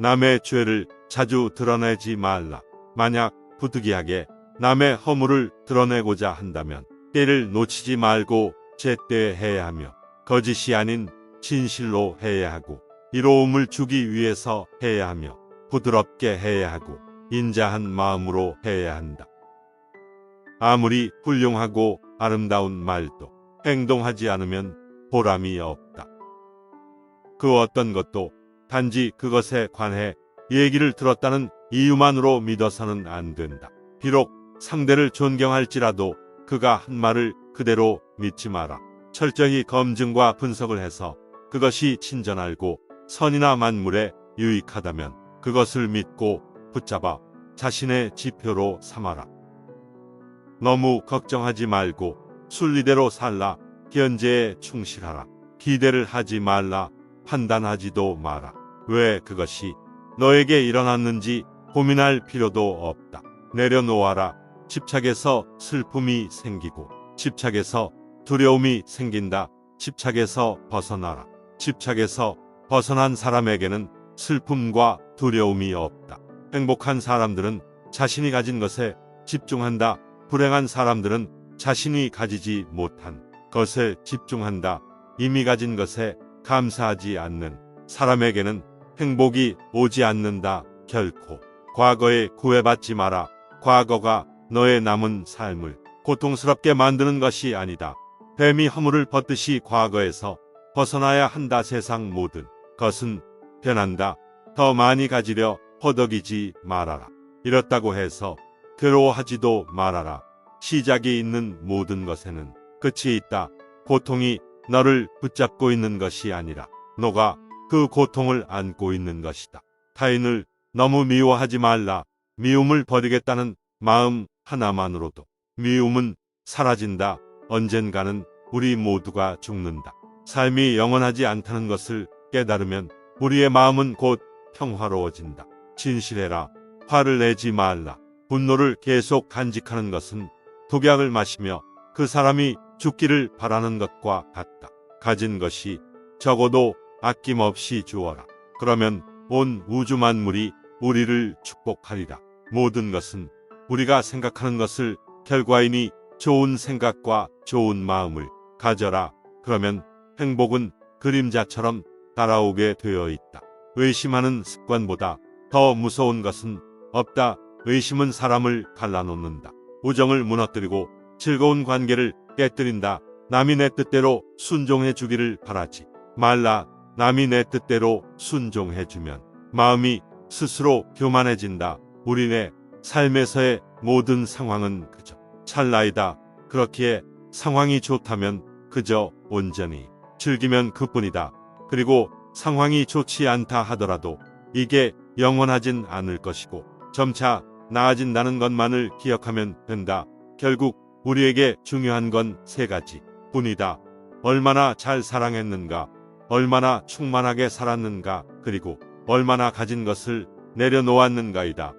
남의 죄를 자주 드러내지 말라. 만약 부득이하게 남의 허물을 드러내고자 한다면 때를 놓치지 말고 제때 해야 하며 거짓이 아닌 진실로 해야 하고 이로움을 주기 위해서 해야 하며 부드럽게 해야 하고 인자한 마음으로 해야 한다. 아무리 훌륭하고 아름다운 말도 행동하지 않으면 보람이 없다. 그 어떤 것도 단지 그것에 관해 얘기를 들었다는 이유만으로 믿어서는 안 된다. 비록 상대를 존경할지라도 그가 한 말을 그대로 믿지 마라. 철저히 검증과 분석을 해서 그것이 친절하고 선이나 만물에 유익하다면 그것을 믿고 붙잡아 자신의 지표로 삼아라. 너무 걱정하지 말고 순리대로 살라. 현재에 충실하라. 기대를 하지 말라. 판단하지도 마라. 왜 그것이 너에게 일어났는지 고민할 필요도 없다. 내려놓아라. 집착에서 슬픔이 생기고 집착에서 두려움이 생긴다. 집착에서 벗어나라. 집착에서 벗어난 사람에게는 슬픔과 두려움이 없다. 행복한 사람들은 자신이 가진 것에 집중한다. 불행한 사람들은 자신이 가지지 못한 것에 집중한다. 이미 가진 것에 감사하지 않는 사람에게는 행복이 오지 않는다. 결코 과거에 구애받지 마라. 과거가 너의 남은 삶을 고통스럽게 만드는 것이 아니다. 뱀이 허물을 벗듯이 과거에서 벗어나야 한다. 세상 모든 것은 변한다. 더 많이 가지려 허덕이지 말아라. 이렇다고 해서 괴로워하지도 말아라. 시작이 있는 모든 것에는 끝이 있다. 고통이 너를 붙잡고 있는 것이 아니라 너가 그 고통을 안고 있는 것이다. 타인을 너무 미워하지 말라. 미움을 버리겠다는 마음 하나만으로도 미움은 사라진다. 언젠가는 우리 모두가 죽는다. 삶이 영원하지 않다는 것을 깨달으면 우리의 마음은 곧 평화로워진다. 진실해라. 화를 내지 말라. 분노를 계속 간직하는 것은 독약을 마시며 그 사람이 죽기를 바라는 것과 같다. 가진 것이 적어도 아낌없이 주어라. 그러면 온 우주 만물이 우리를 축복하리라. 모든 것은 우리가 생각하는 것을 결과이니 좋은 생각과 좋은 마음을 가져라. 그러면 행복은 그림자처럼 따라오게 되어 있다. 의심하는 습관보다 더 무서운 것은 없다. 의심은 사람을 갈라놓는다. 우정을 무너뜨리고 즐거운 관계를 깨뜨린다. 남이 내 뜻대로 순종해 주기를 바라지 말라. 남이 내 뜻대로 순종해 주면 마음이 스스로 교만해진다. 우리네 삶에서의 모든 상황은 그저 찰나이다. 그렇기에 상황이 좋다면 그저 온전히 즐기면 그뿐이다. 그리고 상황이 좋지 않다 하더라도 이게 영원하진 않을 것이고 점차 나아진다는 것만을 기억하면 된다. 결국 우리에게 중요한 건 세 가지 뿐이다. 얼마나 잘 사랑했는가, 얼마나 충만하게 살았는가, 그리고 얼마나 가진 것을 내려놓았는가이다.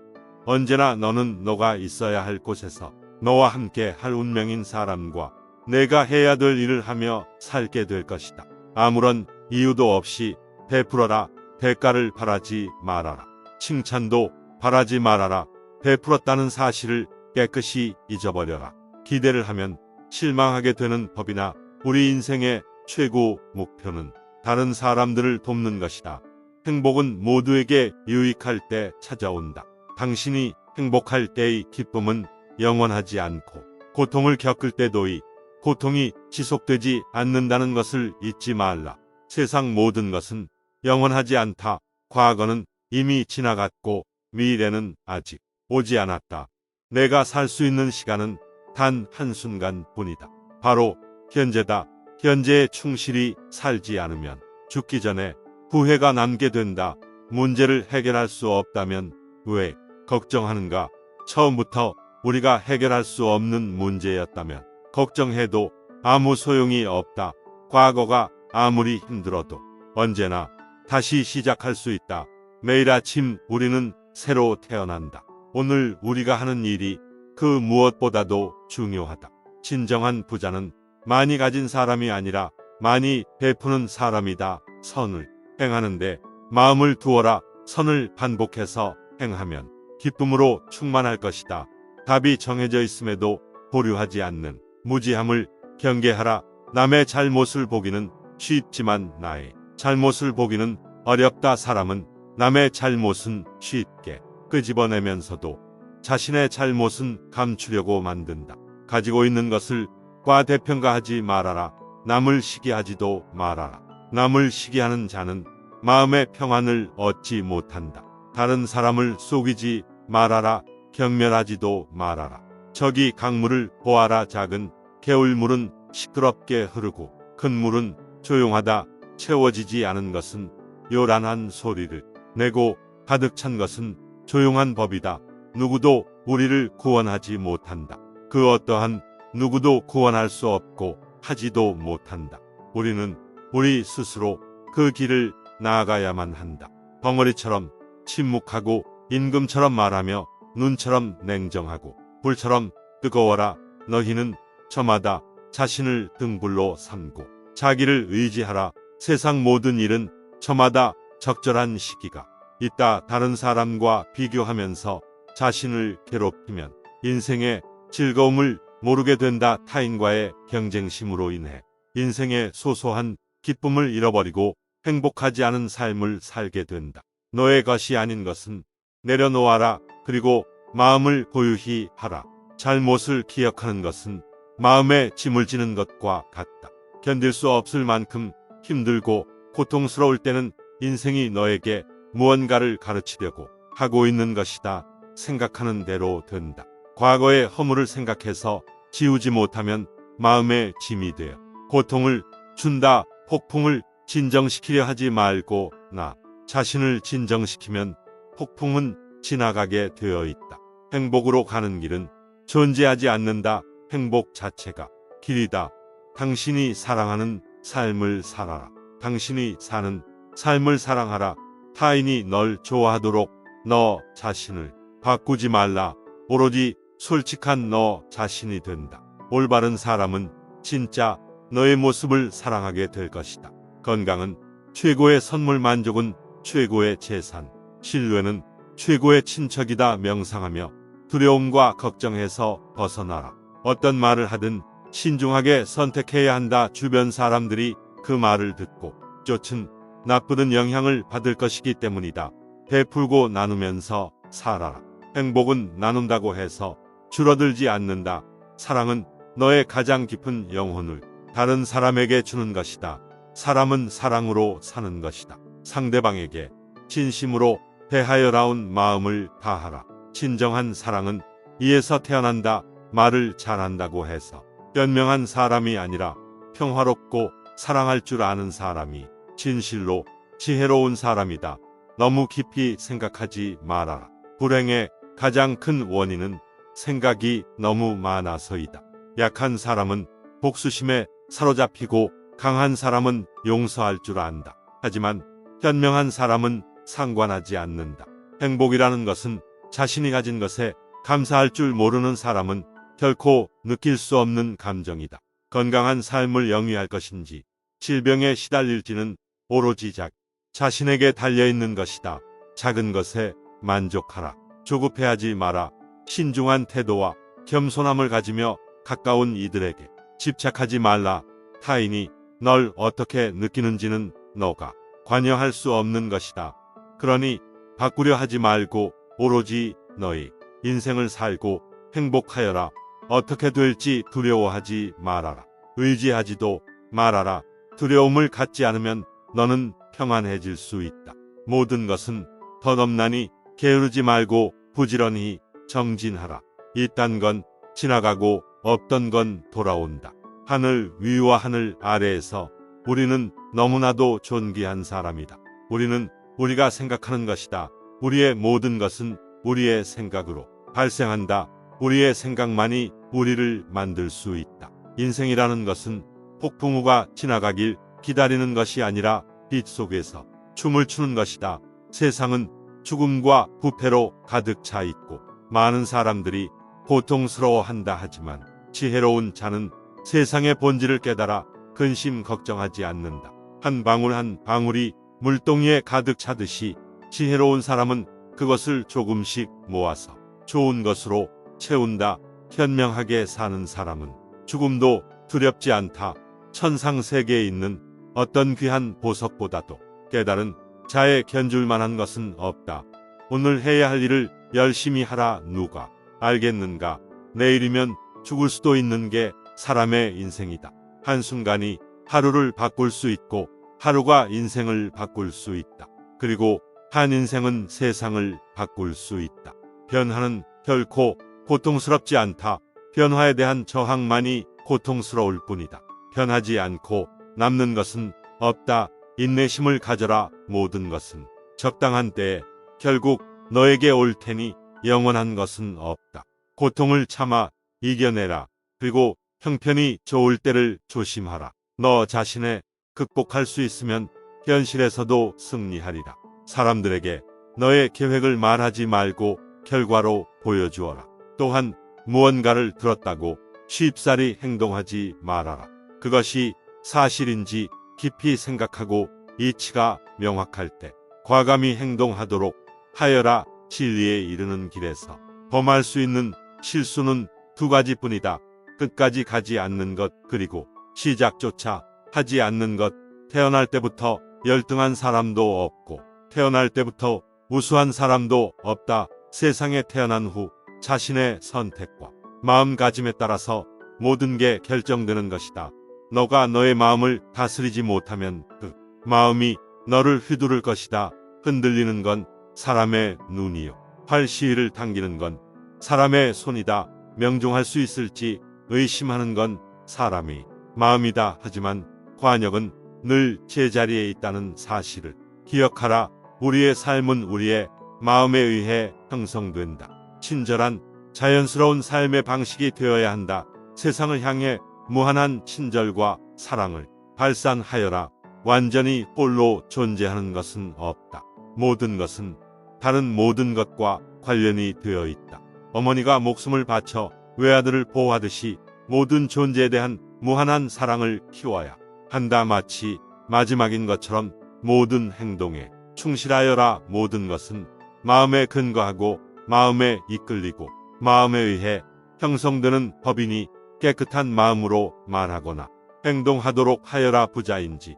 언제나 너는 너가 있어야 할 곳에서 너와 함께 할 운명인 사람과 내가 해야 될 일을 하며 살게 될 것이다. 아무런 이유도 없이 베풀어라. 대가를 바라지 말아라. 칭찬도 바라지 말아라. 베풀었다는 사실을 깨끗이 잊어버려라. 기대를 하면 실망하게 되는 법이나 우리 인생의 최고 목표는 다른 사람들을 돕는 것이다. 행복은 모두에게 유익할 때 찾아온다. 당신이 행복할 때의 기쁨은 영원하지 않고 고통을 겪을 때도 이 고통이 지속되지 않는다는 것을 잊지 말라. 세상 모든 것은 영원하지 않다. 과거는 이미 지나갔고 미래는 아직 오지 않았다. 내가 살 수 있는 시간은 단 한순간뿐이다. 바로 현재다. 현재에 충실히 살지 않으면 죽기 전에 후회가 남게 된다. 문제를 해결할 수 없다면 왜 걱정하는가? 처음부터 우리가 해결할 수 없는 문제였다면 걱정해도 아무 소용이 없다. 과거가 아무리 힘들어도 언제나 다시 시작할 수 있다. 매일 아침 우리는 새로 태어난다. 오늘 우리가 하는 일이 그 무엇보다도 중요하다. 진정한 부자는 많이 가진 사람이 아니라 많이 베푸는 사람이다. 선을 행하는데 마음을 두어라. 선을 반복해서 행하면 기쁨으로 충만할 것이다. 답이 정해져 있음에도 보류하지 않는 무지함을 경계하라. 남의 잘못을 보기는 쉽지만 나의 잘못을 보기는 어렵다. 사람은 남의 잘못은 쉽게 끄집어내면서도 자신의 잘못은 감추려고 만든다. 가지고 있는 것을 과대평가하지 말아라. 남을 시기하지도 말아라. 남을 시기하는 자는 마음의 평안을 얻지 못한다. 다른 사람을 속이지 말아라. 경멸하지도 말아라. 저기 강물을 보아라. 작은 개울물은 시끄럽게 흐르고 큰 물은 조용하다. 채워지지 않은 것은 요란한 소리를 내고 가득 찬 것은 조용한 법이다. 누구도 우리를 구원하지 못한다. 그 어떠한 누구도 구원할 수 없고 하지도 못한다. 우리는 우리 스스로 그 길을 나아가야만 한다. 벙어리처럼 침묵하고 임금처럼 말하며 눈처럼 냉정하고 불처럼 뜨거워라. 너희는 저마다 자신을 등불로 삼고 자기를 의지하라. 세상 모든 일은 저마다 적절한 시기가 있다. 다른 사람과 비교하면서 자신을 괴롭히면 인생의 즐거움을 모르게 된다. 타인과의 경쟁심으로 인해 인생의 소소한 기쁨을 잃어버리고 행복하지 않은 삶을 살게 된다. 너의 것이 아닌 것은 내려놓아라. 그리고 마음을 고유히 하라. 잘못을 기억하는 것은 마음에 짐을 지는 것과 같다. 견딜 수 없을 만큼 힘들고 고통스러울 때는 인생이 너에게 무언가를 가르치려고 하고 있는 것이다. 생각하는 대로 된다. 과거의 허물을 생각해서 지우지 못하면 마음의 짐이 되어 고통을 준다. 폭풍을 진정시키려 하지 말고 나 자신을 진정시키면 폭풍은 지나가게 되어 있다. 행복으로 가는 길은 존재하지 않는다. 행복 자체가 길이다. 당신이 사랑하는 삶을 살아라. 당신이 사는 삶을 사랑하라. 타인이 널 좋아하도록 너 자신을 바꾸지 말라. 오로지 솔직한 너 자신이 된다. 올바른 사람은 진짜 너의 모습을 사랑하게 될 것이다. 건강은 최고의 선물, 만족은 최고의 재산, 신뢰는 최고의 친척이다. 명상하며 두려움과 걱정에서 벗어나라. 어떤 말을 하든 신중하게 선택해야 한다. 주변 사람들이 그 말을 듣고 쫓은 나쁘든 영향을 받을 것이기 때문이다. 베풀고 나누면서 살아라. 행복은 나눈다고 해서 줄어들지 않는다. 사랑은 너의 가장 깊은 영혼을 다른 사람에게 주는 것이다. 사람은 사랑으로 사는 것이다. 상대방에게 진심으로 대하여라운 마음을 다하라. 진정한 사랑은 이에서 태어난다. 말을 잘한다고 해서 현명한 사람이 아니라 평화롭고 사랑할 줄 아는 사람이 진실로 지혜로운 사람이다. 너무 깊이 생각하지 말아라. 불행의 가장 큰 원인은 생각이 너무 많아서이다. 약한 사람은 복수심에 사로잡히고 강한 사람은 용서할 줄 안다. 하지만 현명한 사람은 상관하지 않는다. 행복이라는 것은 자신이 가진 것에 감사할 줄 모르는 사람은 결코 느낄 수 없는 감정이다. 건강한 삶을 영위할 것인지 질병에 시달릴지는 오로지 자신에게 달려있는 것이다. 작은 것에 만족하라. 조급해하지 마라. 신중한 태도와 겸손함을 가지며 가까운 이들에게 집착하지 말라. 타인이 널 어떻게 느끼는지는 너가 관여할 수 없는 것이다. 그러니 바꾸려 하지 말고 오로지 너의 인생을 살고 행복하여라. 어떻게 될지 두려워하지 말아라. 의지하지도 말아라. 두려움을 갖지 않으면 너는 평안해질 수 있다. 모든 것은 덧없나니 게으르지 말고 부지런히 정진하라. 있단 건 지나가고 없던 건 돌아온다. 하늘 위와 하늘 아래에서 우리는 너무나도 존귀한 사람이다. 우리는 우리가 생각하는 것이다. 우리의 모든 것은 우리의 생각으로 발생한다. 우리의 생각만이 우리를 만들 수 있다. 인생이라는 것은 폭풍우가 지나가길 기다리는 것이 아니라 빛 속에서 춤을 추는 것이다. 세상은 죽음과 부패로 가득 차 있고 많은 사람들이 고통스러워한다 하지만 지혜로운 자는 세상의 본질을 깨달아 근심 걱정하지 않는다. 한 방울 한 방울이 물동이에 가득 차듯이 지혜로운 사람은 그것을 조금씩 모아서 좋은 것으로 채운다. 현명하게 사는 사람은 죽음도 두렵지 않다. 천상세계에 있는 어떤 귀한 보석보다도 깨달은 자에 견줄 만한 것은 없다. 오늘 해야 할 일을 열심히 하라. 누가 알겠는가? 내일이면 죽을 수도 있는 게 사람의 인생이다. 한순간이 하루를 바꿀 수 있고 하루가 인생을 바꿀 수 있다. 그리고 한 인생은 세상을 바꿀 수 있다. 변화는 결코 고통스럽지 않다. 변화에 대한 저항만이 고통스러울 뿐이다. 변하지 않고 남는 것은 없다. 인내심을 가져라. 모든 것은 적당한 때에 결국 너에게 올 테니 영원한 것은 없다. 고통을 참아 이겨내라. 그리고 형편이 좋을 때를 조심하라. 너 자신에 극복할 수 있으면 현실에서도 승리하리라. 사람들에게 너의 계획을 말하지 말고 결과로 보여주어라. 또한 무언가를 들었다고 쉽사리 행동하지 말아라. 그것이 사실인지 깊이 생각하고 이치가 명확할 때 과감히 행동하도록 하여라. 진리에 이르는 길에서 범할 수 있는 실수는 두 가지뿐이다. 끝까지 가지 않는 것, 그리고 시작조차 하지 않는 것. 태어날 때부터 열등한 사람도 없고 태어날 때부터 우수한 사람도 없다. 세상에 태어난 후 자신의 선택과 마음가짐에 따라서 모든 게 결정되는 것이다. 너가 너의 마음을 다스리지 못하면 그 마음이 너를 휘두를 것이다. 흔들리는 건 사람의 눈이요, 활시위를 당기는 건 사람의 손이다. 명중할 수 있을지 의심하는 건 사람이 마음이다. 하지만 관역은 늘 제자리에 있다는 사실을 기억하라. 우리의 삶은 우리의 마음에 의해 형성된다. 친절한 자연스러운 삶의 방식이 되어야 한다. 세상을 향해 무한한 친절과 사랑을 발산하여라. 완전히 홀로 존재하는 것은 없다. 모든 것은 다른 모든 것과 관련이 되어 있다. 어머니가 목숨을 바쳐 외아들을 보호하듯이 모든 존재에 대한 무한한 사랑을 키워야 한다. 마치 마지막인 것처럼 모든 행동에 충실하여라. 모든 것은 마음에 근거하고 마음에 이끌리고 마음에 의해 형성되는 법이니 깨끗한 마음으로 말하거나 행동하도록 하여라. 부자인지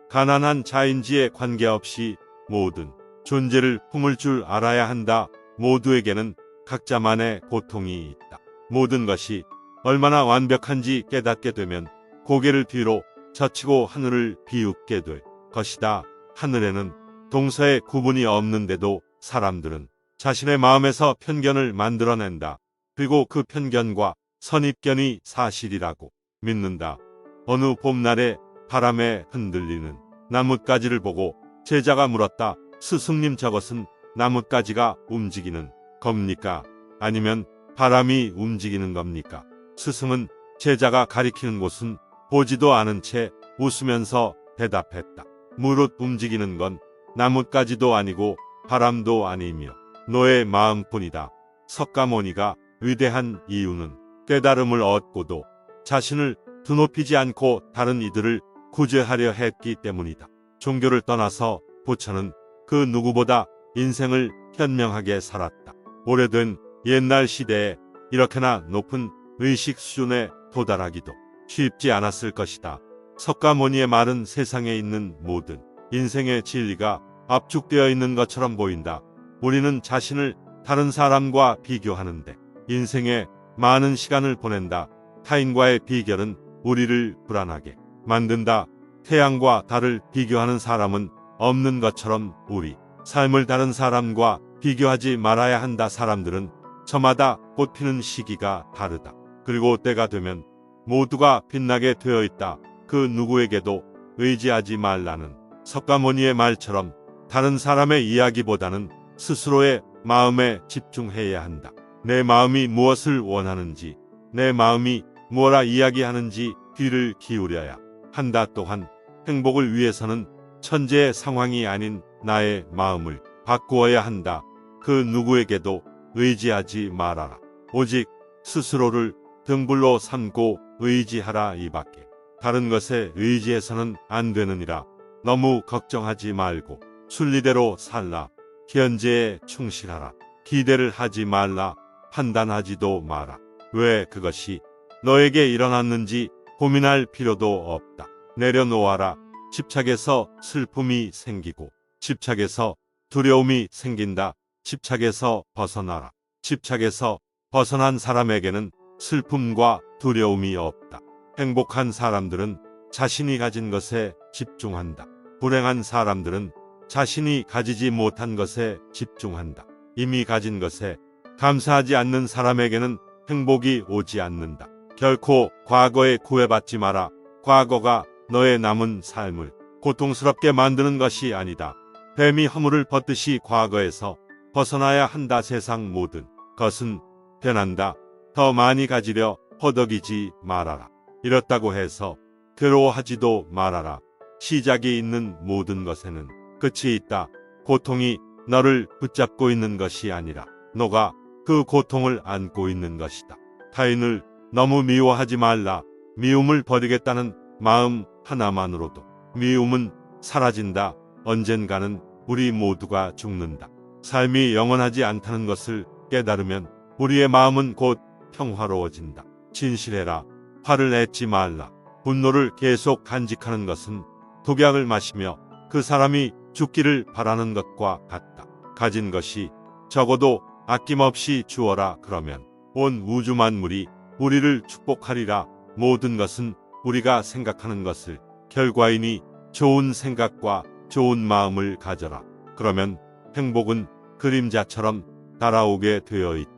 가난한 자인지에 관계없이 모든 존재를 품을 줄 알아야 한다. 모두에게는 각자만의 고통이 있다. 모든 것이 얼마나 완벽한지 깨닫게 되면 고개를 뒤로 젖히고 하늘을 비웃게 될 것이다. 하늘에는 동서의 구분이 없는데도 사람들은 자신의 마음에서 편견을 만들어낸다. 그리고 그 편견과 선입견이 사실이라고 믿는다. 어느 봄날에 바람에 흔들리는 나뭇가지를 보고 제자가 물었다. 스승님, 저것은 나뭇가지가 움직이는 겁니까? 아니면 바람이 움직이는 겁니까? 스승은 제자가 가리키는 곳은 보지도 않은 채 웃으면서 대답했다. 무릇 움직이는 건 나뭇가지도 아니고 바람도 아니며 너의 마음뿐이다. 석가모니가 위대한 이유는 깨달음을 얻고도 자신을 드높이지 않고 다른 이들을 구제하려 했기 때문이다. 종교를 떠나서 부처는 그 누구보다 인생을 현명하게 살았다. 오래된 옛날 시대에 이렇게나 높은 의식 수준에 도달하기도 쉽지 않았을 것이다. 석가모니의 말은 세상에 있는 모든 인생의 진리가 압축되어 있는 것처럼 보인다. 우리는 자신을 다른 사람과 비교하는데 인생에 많은 시간을 보낸다. 타인과의 비결은 우리를 불안하게 만든다. 태양과 달을 비교하는 사람은 없는 것처럼 우리 삶을 다른 사람과 비교하지 말아야 한다. 사람들은 저마다 꽃피는 시기가 다르다. 그리고 때가 되면 모두가 빛나게 되어 있다. 그 누구에게도 의지하지 말라는 석가모니의 말처럼 다른 사람의 이야기보다는 스스로의 마음에 집중해야 한다. 내 마음이 무엇을 원하는지, 내 마음이 무엇라 이야기하는지 귀를 기울여야 한다. 또한 행복을 위해서는 천재의 상황이 아닌 나의 마음을 바꾸어야 한다. 그 누구에게도 의지하지 말아라. 오직 스스로를 등불로 삼고 의지하라. 이밖에 다른 것에 의지해서는 안 되느니라. 너무 걱정하지 말고 순리대로 살라. 현재에 충실하라. 기대를 하지 말라. 판단하지도 마라. 왜 그것이 너에게 일어났는지 고민할 필요도 없다. 내려놓아라. 집착에서 슬픔이 생기고 집착에서 두려움이 생긴다. 집착에서 벗어나라. 집착에서 벗어난 사람에게는 슬픔과 두려움이 없다. 행복한 사람들은 자신이 가진 것에 집중한다. 불행한 사람들은 자신이 가지지 못한 것에 집중한다. 이미 가진 것에 감사하지 않는 사람에게는 행복이 오지 않는다. 결코 과거에 구애받지 마라. 과거가 너의 남은 삶을 고통스럽게 만드는 것이 아니다. 뱀이 허물을 벗듯이 과거에서 벗어나야 한다. 세상 모든 것은 변한다. 더 많이 가지려 허덕이지 말아라. 이렇다고 해서 괴로워하지도 말아라. 시작이 있는 모든 것에는 끝이 있다. 고통이 너를 붙잡고 있는 것이 아니라 너가 그 고통을 안고 있는 것이다. 타인을 너무 미워하지 말라. 미움을 버리겠다는 마음 하나만으로도 미움은 사라진다. 언젠가는 우리 모두가 죽는다. 삶이 영원하지 않다는 것을 깨달으면 우리의 마음은 곧 평화로워진다. 진실해라. 화를 내지 말라. 분노를 계속 간직하는 것은 독약을 마시며 그 사람이 죽기를 바라는 것과 같다. 가진 것이 적어도 아낌없이 주어라. 그러면 온 우주 만물이 우리를 축복하리라. 모든 것은 우리가 생각하는 것을 결과이니 좋은 생각과 좋은 마음을 가져라. 그러면 행복은 그림자처럼 달아오게 되어 있다.